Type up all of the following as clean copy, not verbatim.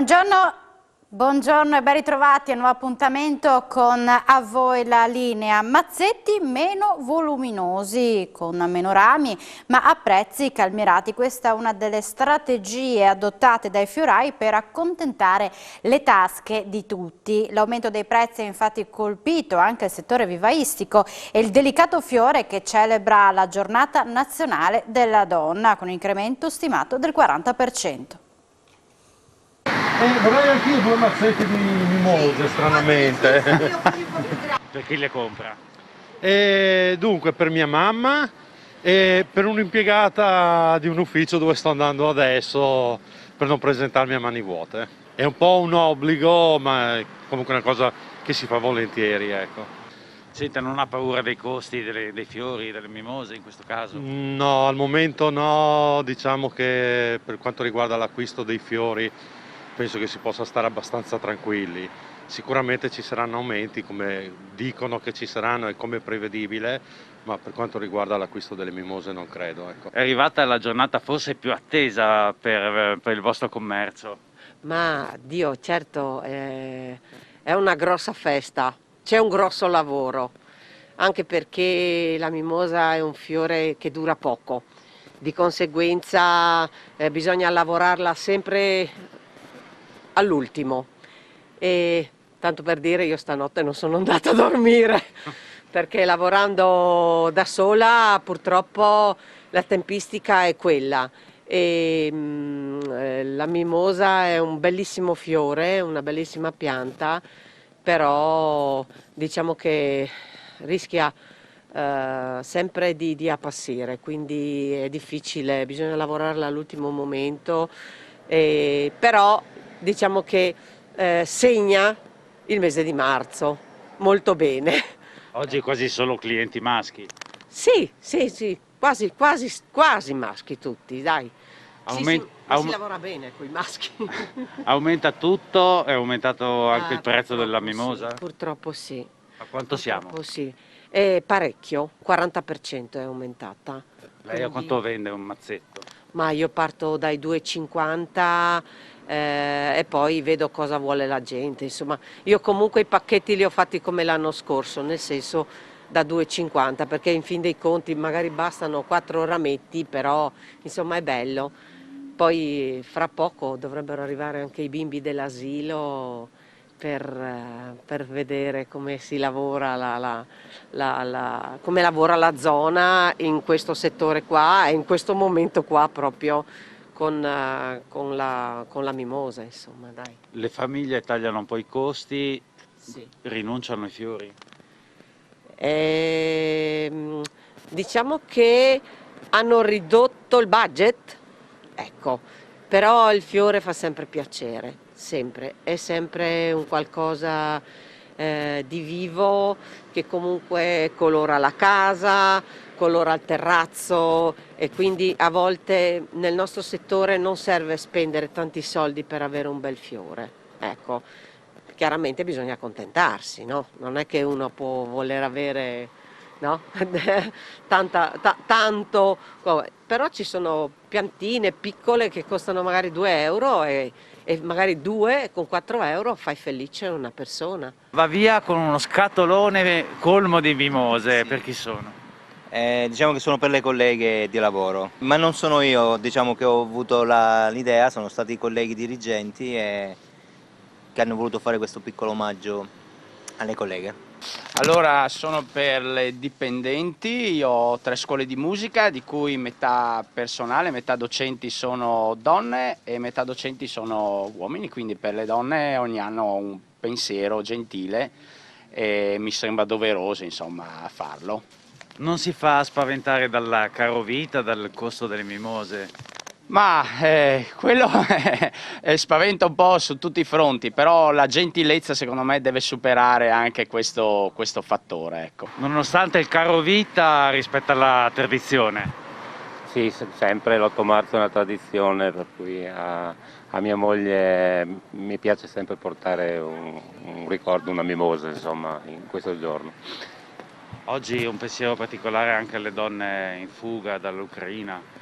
Buongiorno, buongiorno e ben ritrovati a un nuovo appuntamento con A voi la linea. Mazzetti meno voluminosi, con meno rami, ma a prezzi calmierati. Questa è una delle strategie adottate dai fiorai per accontentare le tasche di tutti. L'aumento dei prezzi ha infatti colpito anche il settore vivaistico e il delicato fiore che celebra la giornata nazionale della donna, con un incremento stimato del 40%. Vorrei anch'io 2 mazzetti di mimose, stranamente. Per chi le compra? Dunque, per mia mamma e per un'impiegata di un ufficio dove sto andando adesso per non presentarmi a mani vuote. È un po' un obbligo, ma è comunque una cosa che si fa volentieri, ecco. Senta, non ha paura dei costi dei fiori, delle mimose in questo caso? No, al momento no, diciamo che per quanto riguarda l'acquisto dei fiori penso che si possa stare abbastanza tranquilli. Sicuramente ci saranno aumenti, come dicono che ci saranno e come è prevedibile, ma per quanto riguarda l'acquisto delle mimose non credo. Ecco. È arrivata la giornata forse più attesa per il vostro commercio? Ma Dio, certo, è una grossa festa, c'è un grosso lavoro, anche perché la mimosa è un fiore che dura poco, di conseguenza bisogna lavorarla sempre all'ultimo. E tanto per dire, io stanotte non sono andata a dormire perché lavorando da sola purtroppo la tempistica è quella. La mimosa è un bellissimo fiore, una bellissima pianta, però diciamo che rischia sempre di appassire, quindi è difficile, bisogna lavorarla all'ultimo momento, però diciamo che segna il mese di marzo molto bene. Oggi quasi solo clienti maschi. Sì, quasi maschi tutti, dai. Si lavora bene con i maschi. Aumenta tutto, è aumentato anche il prezzo della Sì, mimosa? purtroppo sì. A quanto siamo? Purtroppo sì. Parecchio, 40% è aumentata. Lei a quanto vende un mazzetto? Ma io parto dai 2,50 e poi vedo cosa vuole la gente. Insomma, io comunque i pacchetti li ho fatti come l'anno scorso, nel senso da 2,50, perché in fin dei conti magari bastano 4 rametti, però insomma è bello. Poi fra poco dovrebbero arrivare anche i bimbi dell'asilo per vedere come si lavora come lavora la zona in questo settore qua e in questo momento qua proprio con la mimosa, insomma, dai. Le famiglie tagliano un po' i costi, Sì. rinunciano ai fiori? Diciamo che hanno ridotto il budget, ecco, però il fiore fa sempre piacere, sempre, è sempre un qualcosa di vivo che comunque colora la casa, colora il terrazzo e quindi a volte nel nostro settore non serve spendere tanti soldi per avere un bel fiore, ecco. Chiaramente bisogna accontentarsi, no? Non è che uno può voler avere, no? Tanto, però ci sono piantine piccole che costano magari 2 euro e magari 2 con 4 euro fai felice una persona. Va via con uno scatolone colmo di mimose, Sì. per chi sono? Diciamo che sono per le colleghe di lavoro, ma non sono io, diciamo che ho avuto l'idea, sono stati i colleghi dirigenti che hanno voluto fare questo piccolo omaggio alle colleghe. Allora, sono per le dipendenti, io ho 3 scuole di musica, di cui metà personale, metà docenti sono donne e metà docenti sono uomini, quindi per le donne ogni anno ho un pensiero gentile e mi sembra doveroso, insomma, farlo. Non si fa spaventare dalla carovita, dal costo delle mimose? Ma quello spaventa un po' su tutti i fronti, però la gentilezza secondo me deve superare anche questo fattore, ecco. Nonostante il caro vita rispetto alla tradizione? Sì, sempre l'8 marzo è una tradizione, per cui a mia moglie mi piace sempre portare un ricordo, una mimosa, insomma, in questo giorno. Oggi un pensiero particolare anche alle donne in fuga dall'Ucraina.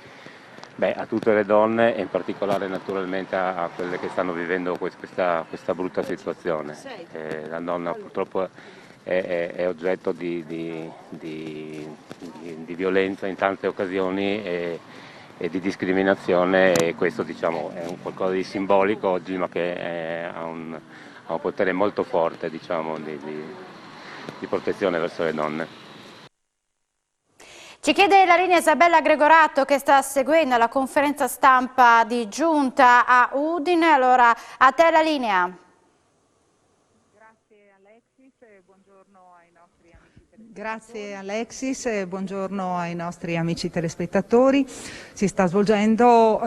a tutte le donne e in particolare naturalmente a quelle che stanno vivendo questa brutta situazione. La donna purtroppo è oggetto di violenza in tante occasioni e di discriminazione, e questo diciamo è un qualcosa di simbolico oggi, ma che ha un potere molto forte, diciamo, di protezione verso le donne. Ci chiede la linea Isabella Gregorato, che sta seguendo la conferenza stampa di giunta a Udine. Allora, a te la linea. Grazie Alexis, buongiorno ai nostri amici telespettatori. Si sta svolgendo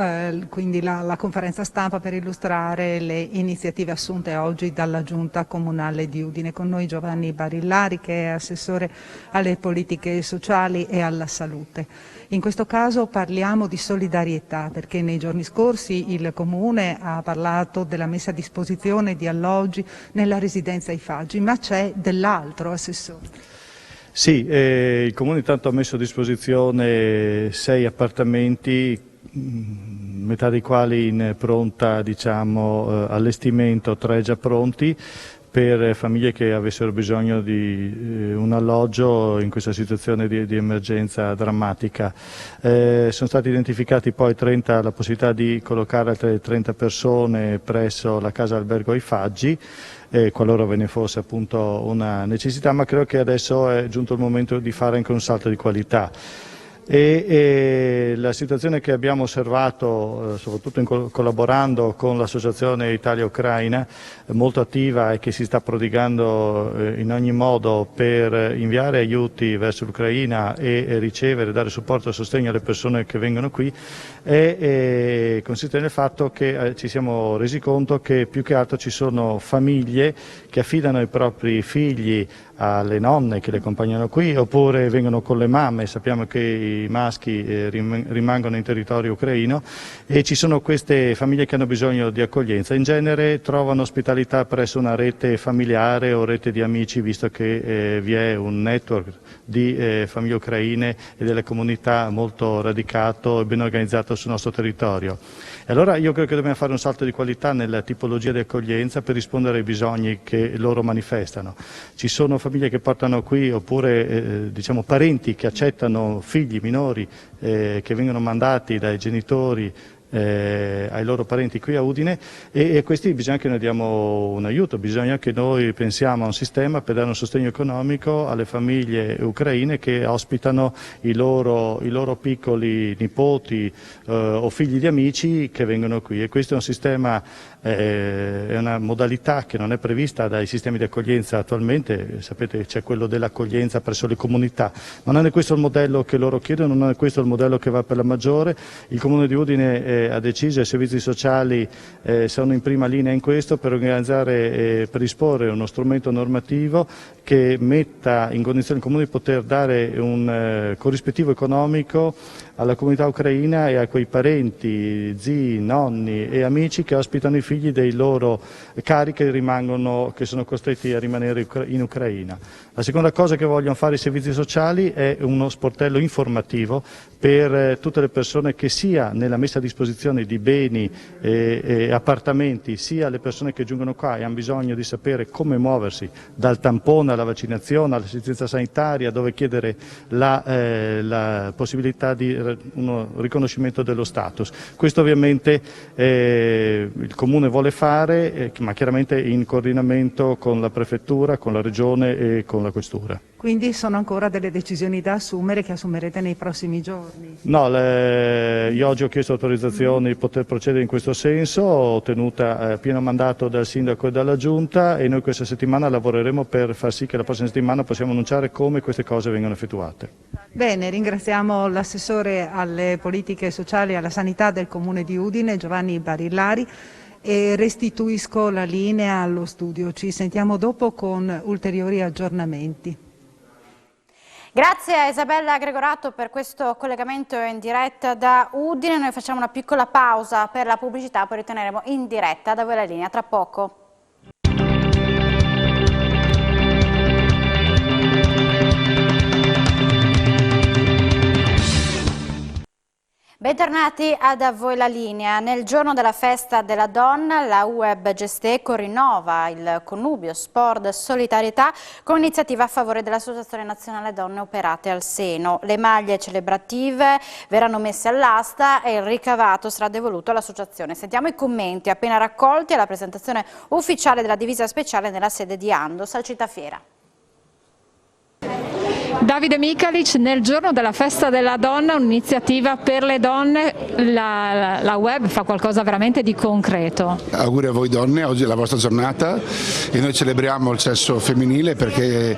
quindi la conferenza stampa per illustrare le iniziative assunte oggi dalla Giunta Comunale di Udine. Con noi Giovanni Barillari, che è assessore alle politiche sociali e alla salute. In questo caso parliamo di solidarietà, perché nei giorni scorsi il Comune ha parlato della messa a disposizione di alloggi nella residenza Ifaggi, ma c'è dell'altro, assessore. Sì, il Comune intanto ha messo a disposizione 6 appartamenti, metà dei quali in pronta allestimento, 3 già pronti, per famiglie che avessero bisogno di un alloggio in questa situazione di emergenza drammatica. Sono stati identificati poi la possibilità di collocare altre 30 persone presso la casa albergo Ifaggi, qualora ve ne fosse appunto una necessità, ma credo che adesso è giunto il momento di fare anche un salto di qualità. E la situazione che abbiamo osservato, soprattutto collaborando con l'associazione Italia-Ucraina, molto attiva e che si sta prodigando in ogni modo per inviare aiuti verso l'Ucraina e ricevere, dare supporto e sostegno alle persone che vengono qui, consiste nel fatto che ci siamo resi conto che più che altro ci sono famiglie che affidano i propri figli alle nonne che le accompagnano qui, oppure vengono con le mamme. Sappiamo che i maschi rimangono in territorio ucraino, e ci sono queste famiglie che hanno bisogno di accoglienza. In genere trovano ospitalità presso una rete familiare o rete di amici, visto che vi è un network di famiglie ucraine e delle comunità molto radicato e ben organizzato sul nostro territorio. E allora io credo che dobbiamo fare un salto di qualità nella tipologia di accoglienza per rispondere ai bisogni che loro manifestano. Ci sono famiglie che portano qui, oppure parenti che accettano figli minori che vengono mandati dai genitori ai loro parenti qui a Udine, e a questi bisogna che noi diamo un aiuto, bisogna che noi pensiamo a un sistema per dare un sostegno economico alle famiglie ucraine che ospitano i loro piccoli nipoti o figli di amici che vengono qui, e questo è un sistema, è una modalità che non è prevista dai sistemi di accoglienza attualmente. Sapete che c'è quello dell'accoglienza presso le comunità, ma non è questo il modello che loro chiedono, non è questo il modello che va per la maggiore. Il Comune di Udine ha deciso, e i servizi sociali sono in prima linea in questo, per organizzare e predisporre uno strumento normativo che metta in condizione il Comune di poter dare un corrispettivo economico alla comunità ucraina e a quei parenti, zii, nonni e amici che ospitano i figli dei loro cari che sono costretti a rimanere in Ucraina. La seconda cosa che vogliono fare i servizi sociali è uno sportello informativo per tutte le persone che, sia nella messa a disposizione di beni e appartamenti, sia le persone che giungono qua e hanno bisogno di sapere come muoversi dal tampone alla vaccinazione, all'assistenza sanitaria, dove chiedere la possibilità di un riconoscimento dello status. Questo ovviamente il Comune vuole fare, ma chiaramente in coordinamento con la Prefettura, con la Regione e con la Questura. Quindi sono ancora delle decisioni da assumere, che assumerete nei prossimi giorni? No, io oggi ho chiesto autorizzazione di poter procedere in questo senso, ho ottenuta pieno mandato dal Sindaco e dalla Giunta, e noi questa settimana lavoreremo per far sì che la prossima settimana possiamo annunciare come queste cose vengono effettuate. Bene, ringraziamo l'assessore alle politiche sociali e alla sanità del Comune di Udine, Giovanni Barillari, e restituisco la linea allo studio. Ci sentiamo dopo con ulteriori aggiornamenti. Grazie a Isabella Gregorato per questo collegamento in diretta da Udine. Noi facciamo una piccola pausa per la pubblicità, poi ritorneremo in diretta da voi la linea tra poco. Bentornati bentornati ad A Voi la Linea. Nel giorno della festa della donna, la Web Gesteco rinnova il connubio Sport Solidarietà con iniziativa a favore dell'Associazione Nazionale Donne Operate al Seno. Le maglie celebrative verranno messe all'asta e il ricavato sarà devoluto all'associazione. Sentiamo i commenti appena raccolti alla presentazione ufficiale della divisa speciale nella sede di Andos al Citafiera. Davide Micalic, nel giorno della festa della donna, un'iniziativa per le donne, la Web fa qualcosa veramente di concreto. Auguri a voi donne, oggi è la vostra giornata e noi celebriamo il sesso femminile perché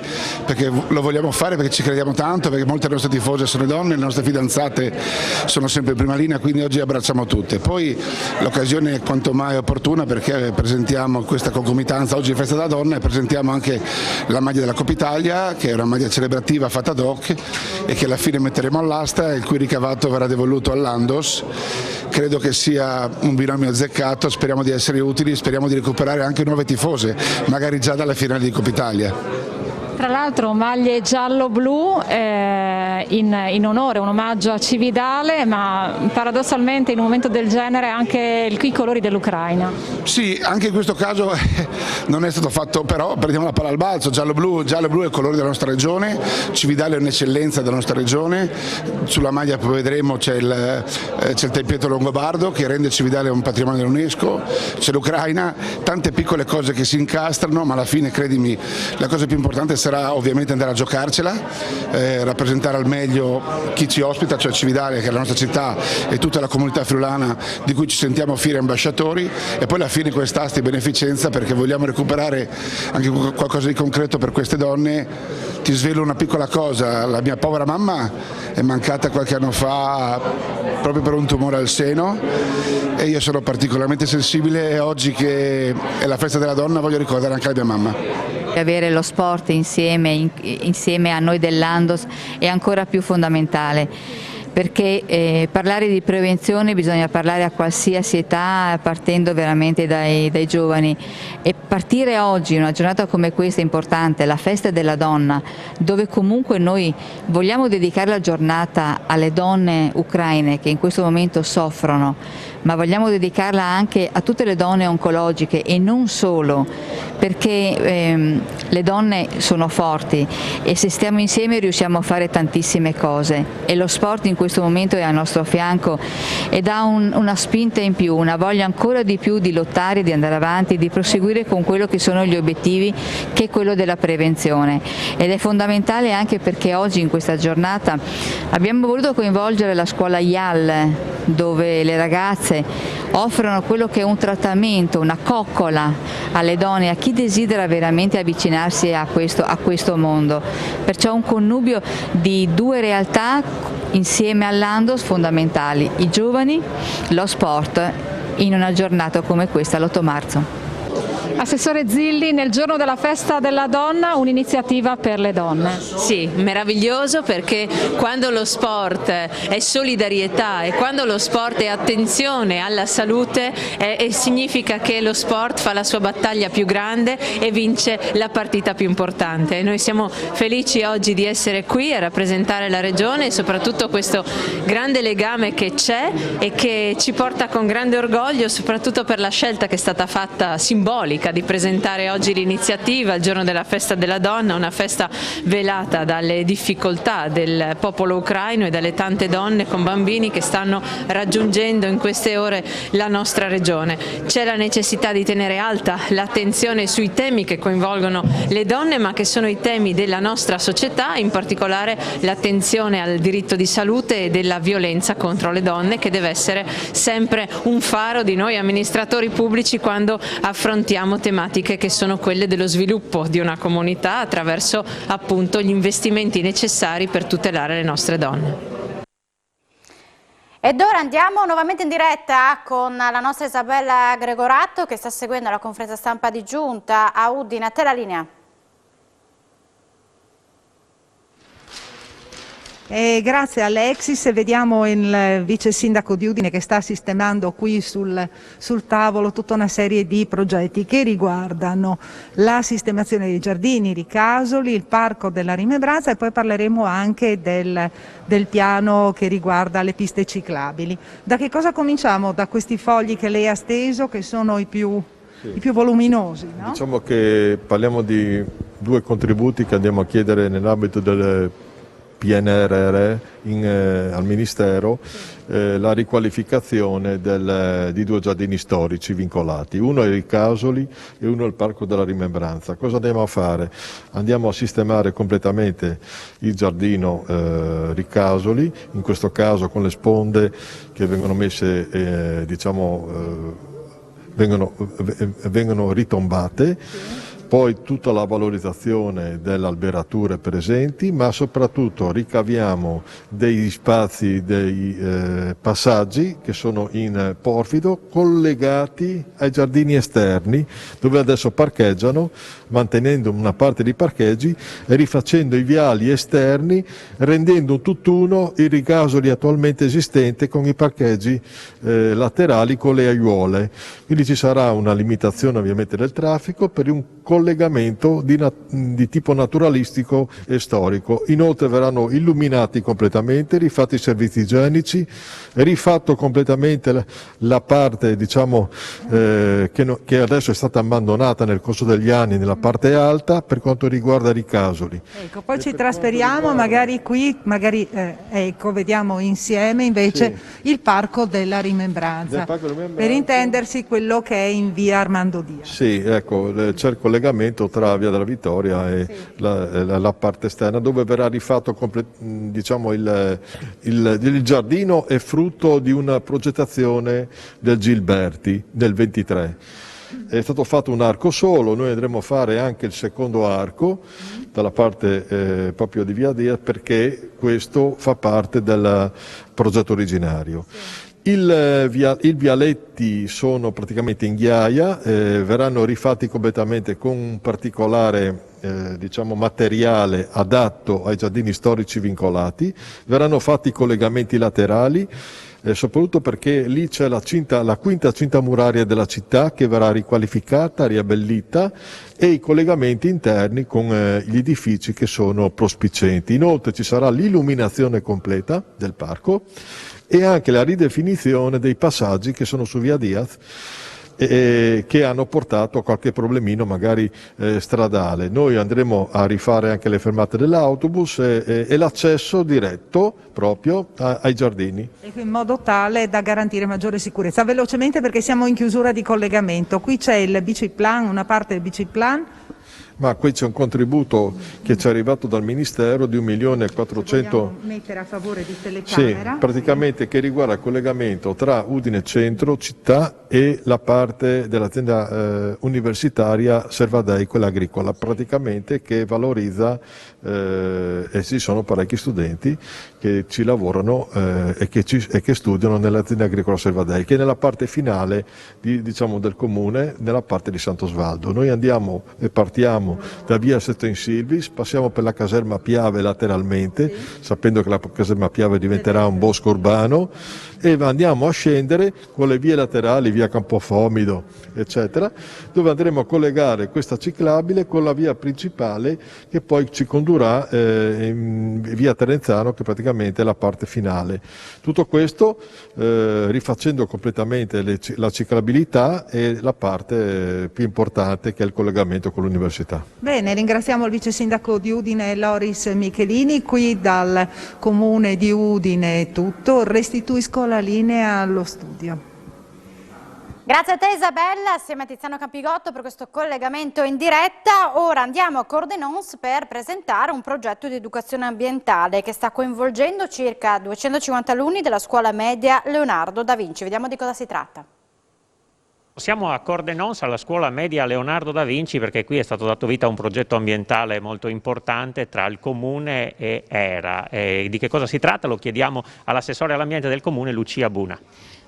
lo vogliamo fare, perché ci crediamo tanto, perché molte nostre tifose sono donne, le nostre fidanzate sono sempre in prima linea, quindi oggi abbracciamo tutte. Poi l'occasione è quanto mai opportuna perché presentiamo questa concomitanza, oggi è festa della donna, e presentiamo anche la maglia della Coppa Italia, che è una maglia celebrativa fatta ad hoc e che alla fine metteremo all'asta e il cui ricavato verrà devoluto all'Andos. Credo che sia un binomio azzeccato, speriamo di essere utili, speriamo di recuperare anche nuove tifose, magari già dalla finale di Coppa Italia. Tra l'altro maglie giallo-blu in onore, un omaggio a Cividale, ma paradossalmente in un momento del genere anche i colori dell'Ucraina. Sì, anche in questo caso non è stato fatto, però prendiamo la palla al balzo, giallo-blu è il colore della nostra regione, Cividale è un'eccellenza della nostra regione, sulla maglia poi vedremo c'è il tempietto longobardo che rende Cividale un patrimonio dell'UNESCO, c'è l'Ucraina, tante piccole cose che si incastrano, ma alla fine credimi la cosa più importante sarà ovviamente andare a giocarcela, rappresentare al meglio chi ci ospita, cioè Cividale che è la nostra città e tutta la comunità friulana di cui ci sentiamo fieri ambasciatori, e poi alla fine quest'asta di beneficenza perché vogliamo recuperare anche qualcosa di concreto per queste donne. Ti svelo una piccola cosa, la mia povera mamma è mancata qualche anno fa proprio per un tumore al seno e io sono particolarmente sensibile e oggi che è la festa della donna voglio ricordare anche la mia mamma. Avere lo sport insieme a noi dell'Andos è ancora più fondamentale, perché parlare di prevenzione bisogna parlare a qualsiasi età, partendo veramente dai giovani, e partire oggi in una giornata come questa importante, la festa della donna, dove comunque noi vogliamo dedicare la giornata alle donne ucraine che in questo momento soffrono, ma vogliamo dedicarla anche a tutte le donne oncologiche e non solo, perché le donne sono forti e se stiamo insieme riusciamo a fare tantissime cose e lo sport in questo momento è al nostro fianco e dà una spinta in più, una voglia ancora di più di lottare, di andare avanti, di proseguire con quello che sono gli obiettivi, che è quello della prevenzione, ed è fondamentale anche perché oggi in questa giornata abbiamo voluto coinvolgere la scuola IAL, dove le ragazze offrono quello che è un trattamento, una coccola alle donne, a chi desidera veramente avvicinarsi a questo mondo. Perciò un connubio di due realtà insieme all'Andos fondamentali, i giovani, lo sport, in una giornata come questa, l'8 marzo. Assessore Zilli, nel giorno della festa della donna un'iniziativa per le donne. Sì, meraviglioso, perché quando lo sport è solidarietà e quando lo sport è attenzione alla salute significa che lo sport fa la sua battaglia più grande e vince la partita più importante. Noi siamo felici oggi di essere qui a rappresentare la Regione e soprattutto questo grande legame che c'è e che ci porta con grande orgoglio, soprattutto per la scelta che è stata fatta simbolica di presentare oggi l'iniziativa, il giorno della festa della donna, una festa velata dalle difficoltà del popolo ucraino e dalle tante donne con bambini che stanno raggiungendo in queste ore la nostra regione. C'è la necessità di tenere alta l'attenzione sui temi che coinvolgono le donne, ma che sono i temi della nostra società, in particolare l'attenzione al diritto di salute e della violenza contro le donne, che deve essere sempre un faro di noi amministratori pubblici quando affrontiamo tematiche che sono quelle dello sviluppo di una comunità attraverso appunto gli investimenti necessari per tutelare le nostre donne. Ed ora andiamo nuovamente in diretta con la nostra Isabella Gregoratto che sta seguendo la conferenza stampa di giunta a Udine. A te la linea. Grazie Alexis, vediamo il vice sindaco di Udine che sta sistemando qui sul tavolo tutta una serie di progetti che riguardano la sistemazione dei giardini, i ricasoli, il parco della Rimembranza e poi parleremo anche del piano che riguarda le piste ciclabili. Da che cosa cominciamo? Da questi fogli che lei ha steso, che sono i più voluminosi, no? Diciamo che parliamo di 2 contributi che andiamo a chiedere nell'ambito del PNRR al Ministero, la riqualificazione di 2 giardini storici vincolati, uno è i Ricasoli e uno è il Parco della Rimembranza. Cosa andiamo a fare? Andiamo a sistemare completamente il giardino Ricasoli, in questo caso con le sponde che vengono messe, vengono ritombate. Poi tutta la valorizzazione delle alberature presenti, ma soprattutto ricaviamo degli spazi, dei passaggi che sono in porfido collegati ai giardini esterni dove adesso parcheggiano, mantenendo una parte di parcheggi e rifacendo i viali esterni, rendendo un tutt'uno il ricasoli attualmente esistente con i parcheggi laterali con le aiuole. Quindi ci sarà una limitazione ovviamente del traffico per un collegamento di tipo naturalistico e storico. Inoltre verranno illuminati completamente, rifatti i servizi igienici, rifatto completamente la parte che adesso è stata abbandonata nel corso degli anni nella parte alta per quanto riguarda i ricasoli. Ecco, poi ci trasferiamo magari qui, ecco, vediamo insieme invece il Parco della Rimembranza, per intendersi quello che è in via Armando Dia. Sì, ecco, c'è il collegamento tra via della Vittoria e la parte esterna dove verrà rifatto il giardino è frutto di una progettazione del Gilberti del 23. È stato fatto un arco solo, noi andremo a fare anche il secondo arco dalla parte proprio di via Dia perché questo fa parte del progetto originario. I vialetti sono praticamente in ghiaia, verranno rifatti completamente con un particolare materiale adatto ai giardini storici vincolati, verranno fatti i collegamenti laterali, soprattutto perché lì c'è la quinta cinta muraria della città che verrà riqualificata, riabbellita e i collegamenti interni con gli edifici che sono prospicienti. Inoltre ci sarà l'illuminazione completa del parco e anche la ridefinizione dei passaggi che sono su via Diaz che hanno portato a qualche problemino magari stradale. Noi andremo a rifare anche le fermate dell'autobus e l'accesso diretto proprio ai giardini. In modo tale da garantire maggiore sicurezza. Velocemente perché siamo in chiusura di collegamento, qui c'è il biciplan, una parte del biciplan. Ma qui c'è un contributo che ci è arrivato dal Ministero di 1.400.000 mettere a favore di telecamera. Sì, praticamente che riguarda il collegamento tra Udine Centro, città e la parte dell'azienda universitaria Servadei, quella agricola, praticamente che valorizza e ci sono parecchi studenti che ci lavorano e che studiano nell'azienda agricola Servadei, che è nella parte finale del comune, nella parte di Sant'Osvaldo. Noi andiamo e partiamo da via Sesto in Silvis, passiamo per la caserma Piave lateralmente, sapendo che la caserma Piave diventerà un bosco urbano, e andiamo a scendere con le vie laterali, via Campofomido, eccetera, dove andremo a collegare questa ciclabile con la via principale che poi ci condurrà in via Terenzano, che praticamente è la parte finale. Tutto questo rifacendo completamente la ciclabilità e la parte più importante che è il collegamento con l'università. Bene, ringraziamo il vice sindaco di Udine Loris Michelini. Qui dal comune di Udine è tutto, restituisco la linea allo studio. Grazie a te Isabella, assieme a Tiziano Campigotto per questo collegamento in diretta. Ora andiamo a Cordenons per presentare un progetto di educazione ambientale che sta coinvolgendo circa 250 alunni della scuola media Leonardo da Vinci. Vediamo di cosa si tratta. Siamo a Cordenons, alla scuola media Leonardo da Vinci, perché qui è stato dato vita a un progetto ambientale molto importante tra il comune e ERA. Di che cosa si tratta? Lo chiediamo all'assessore all'ambiente del comune Lucia Buna.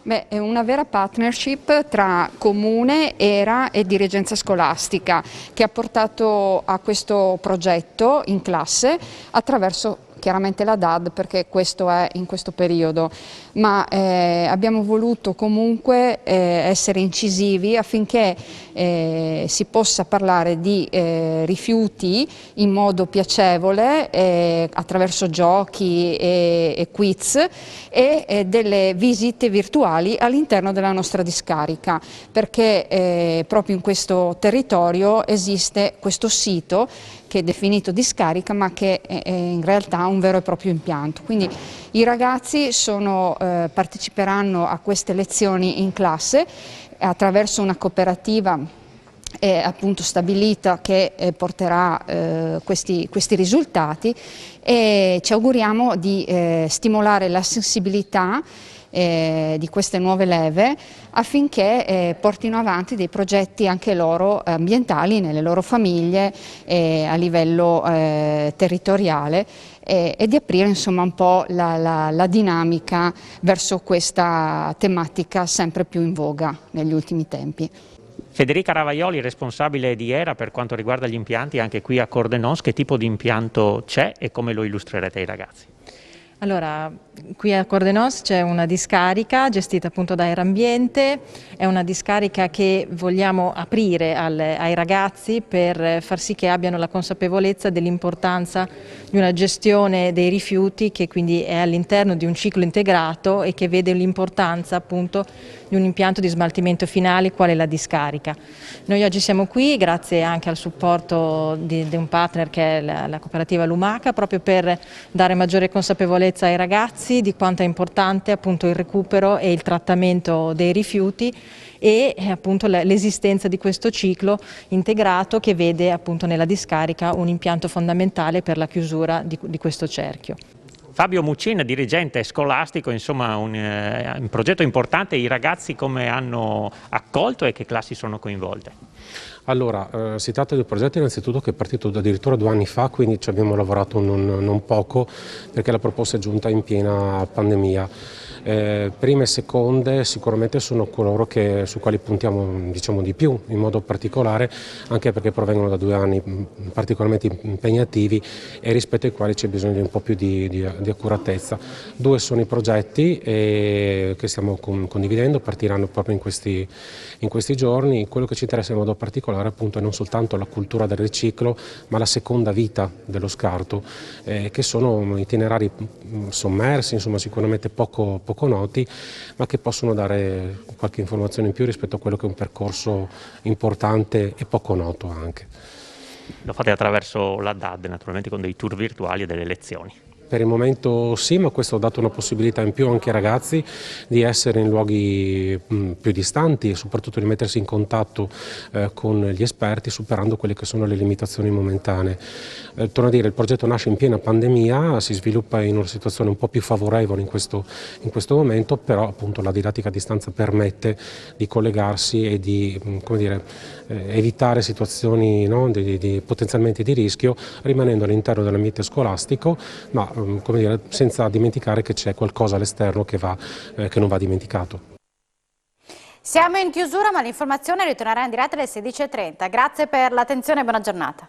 Beh, è una vera partnership tra comune, ERA e dirigenza scolastica che ha portato a questo progetto in classe attraverso chiaramente la DAD, perché questo è in questo periodo, ma abbiamo voluto comunque essere incisivi affinché si possa parlare di rifiuti in modo piacevole attraverso giochi e quiz e delle visite virtuali all'interno della nostra discarica, perché proprio in questo territorio esiste questo sito che è definito discarica, ma che è in realtà un vero e proprio impianto. Quindi i ragazzi parteciperanno a queste lezioni in classe attraverso una cooperativa appunto stabilita che porterà questi risultati, e ci auguriamo di stimolare la sensibilità di queste nuove leve affinché portino avanti dei progetti anche loro ambientali nelle loro famiglie a livello territoriale, e di aprire insomma un po' la dinamica verso questa tematica sempre più in voga negli ultimi tempi. Federica Ravaioli, responsabile di ERA per quanto riguarda gli impianti anche qui a Cordenons, che tipo di impianto c'è e come lo illustrerete ai ragazzi? Allora, qui a Cordenons c'è una discarica gestita appunto da ERA Ambiente, è una discarica che vogliamo aprire ai ragazzi per far sì che abbiano la consapevolezza dell'importanza di una gestione dei rifiuti che quindi è all'interno di un ciclo integrato e che vede l'importanza appunto di un impianto di smaltimento finale quale la discarica. Noi oggi siamo qui grazie anche al supporto di un partner che è la cooperativa Lumaca, proprio per dare maggiore consapevolezza ai ragazzi di quanto è importante appunto il recupero e il trattamento dei rifiuti e appunto l'esistenza di questo ciclo integrato che vede appunto nella discarica un impianto fondamentale per la chiusura di questo cerchio. Fabio Muccin, dirigente scolastico, insomma un progetto importante. I ragazzi come hanno accolto e che classi sono coinvolte? Allora, si tratta di un progetto innanzitutto che è partito addirittura 2 anni fa, quindi ci abbiamo lavorato non poco perché la proposta è giunta in piena pandemia. Prime e seconde sicuramente sono coloro su quali puntiamo diciamo di più, in modo particolare, anche perché provengono da 2 anni particolarmente impegnativi e rispetto ai quali c'è bisogno di un po' più di accuratezza. 2 sono i progetti che stiamo condividendo, partiranno proprio in questi giorni. Quello che ci interessa in modo particolare appunto è non soltanto la cultura del riciclo, ma la seconda vita dello scarto, che sono itinerari sommersi, insomma sicuramente poco noti, ma che possono dare qualche informazione in più rispetto a quello che è un percorso importante e poco noto anche. Lo fate attraverso la DAD, naturalmente con dei tour virtuali e delle lezioni. Per il momento sì, ma questo ha dato una possibilità in più anche ai ragazzi di essere in luoghi più distanti e soprattutto di mettersi in contatto con gli esperti, superando quelle che sono le limitazioni momentanee. Torno a dire, il progetto nasce in piena pandemia, si sviluppa in una situazione un po' più favorevole in questo momento, però appunto la didattica a distanza permette di collegarsi e di evitare situazioni potenzialmente di rischio, rimanendo all'interno dell'ambiente scolastico, ma senza dimenticare che c'è qualcosa all'esterno che non va dimenticato. Siamo in chiusura, ma l'informazione ritornerà in diretta alle 16:30. Grazie per l'attenzione e buona giornata.